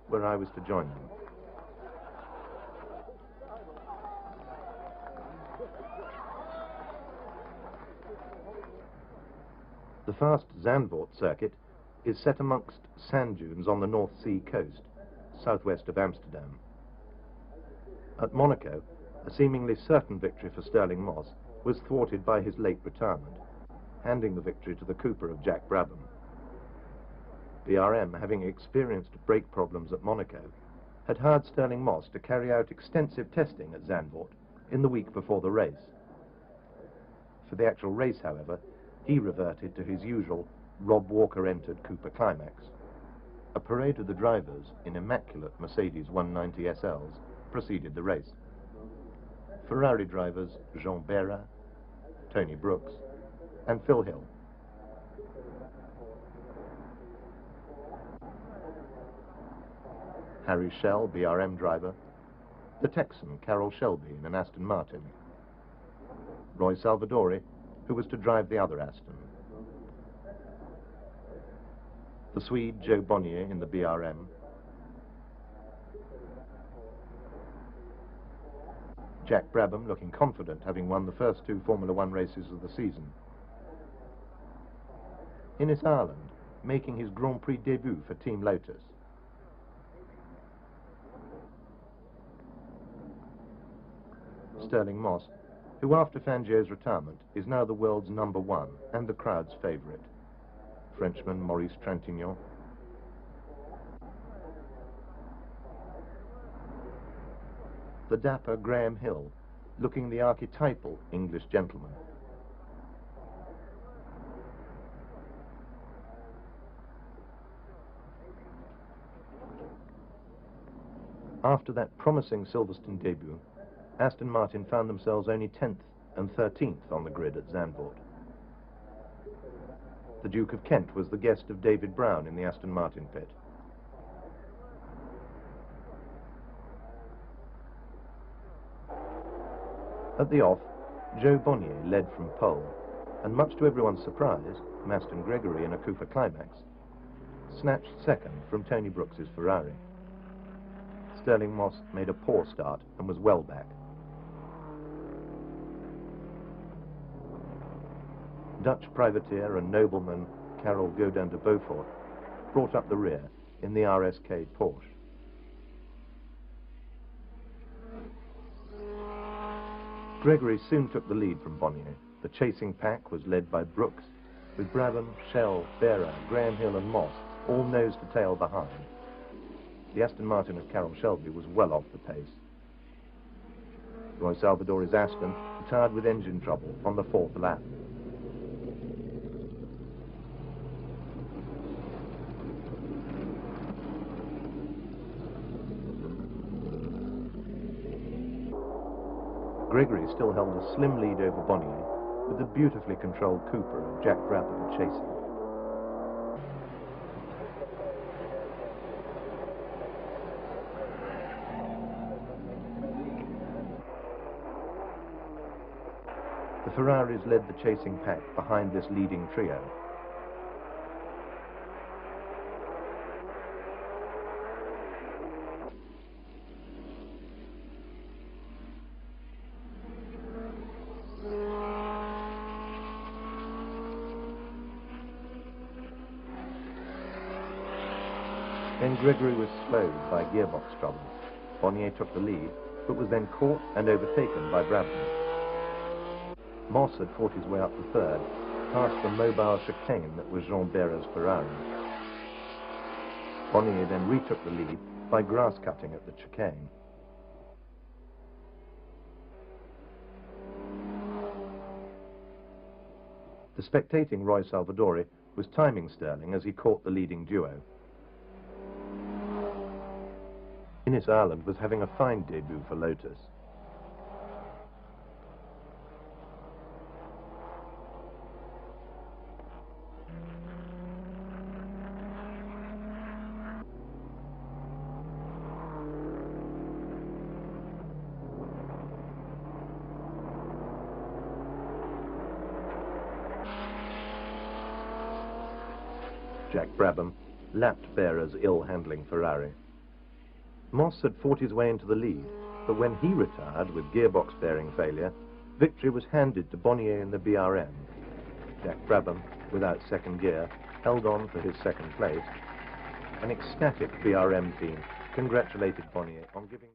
where I was to join them. The fast Zandvoort circuit is set amongst sand dunes on the North Sea coast, southwest of Amsterdam. At Monaco, a seemingly certain victory for Sterling Moss was thwarted by his late retirement, handing the victory to the Cooper of Jack Brabham. BRM, having experienced brake problems at Monaco, had hired Sterling Moss to carry out extensive testing at Zandvoort in the week before the race. For the actual race, however, he reverted to his usual Rob Walker-entered Cooper climax. A parade of the drivers in immaculate Mercedes 190 SLs preceded the race. Ferrari drivers Jean Bera, Tony Brooks, and Phil Hill. Harry Schell, BRM driver, the Texan Carroll Shelby in an Aston Martin, Roy Salvadori, who was to drive the other Aston, the Swede Joe Bonnier in the BRM, Jack Brabham looking confident, having won the first two Formula One races of the season, Innes Ireland making his Grand Prix debut for Team Lotus, Sterling Moss, who after Fangio's retirement is now the world's #1 and the crowd's favourite, Frenchman Maurice Trintignant, the dapper Graham Hill, looking the archetypal English gentleman, after that promising Silverstone debut, Aston Martin found themselves only 10th and 13th on the grid at Zandvoort. The Duke of Kent was the guest of David Brown in the Aston Martin pit. At the off, Joe Bonnier led from pole, and much to everyone's surprise, Maston Gregory in a Cooper climax snatched second from Tony Brooks's Ferrari. Sterling Moss made a poor start and was well back. Dutch privateer and nobleman Carol Godin de Beaufort brought up the rear in the RSK Porsche. Gregory soon took the lead from Bonnier. The chasing pack was led by Brooks, with Brabham, Schell, Bera, Graham Hill and Moss all nose to tail behind. The Aston Martin of Carroll Shelby was well off the pace. Roy Salvadori's Aston retired with engine trouble on the 4th lap. Gregory still held a slim lead over Bonnier, with the beautifully controlled Cooper of Jack Brabham chasing. The Ferraris led the chasing pack behind this leading trio. Then Gregory was slowed by gearbox trouble. Bonnier took the lead, but was then caught and overtaken by Brabham. Moss had fought his way up the third, past the mobile chicane that was Jean Bera's Ferrari. Bonnier then retook the lead by grass-cutting at the chicane. The spectating Roy Salvadori was timing Sterling as he caught the leading duo. Innes Ireland was having a fine debut for Lotus. Jack Brabham lapped Bera's ill-handling Ferrari. Moss had fought his way into the lead, but when he retired with gearbox bearing failure, victory was handed to Bonnier in the BRM. Jack Brabham, without second gear, held on for his second place. An ecstatic BRM team congratulated Bonnier on giving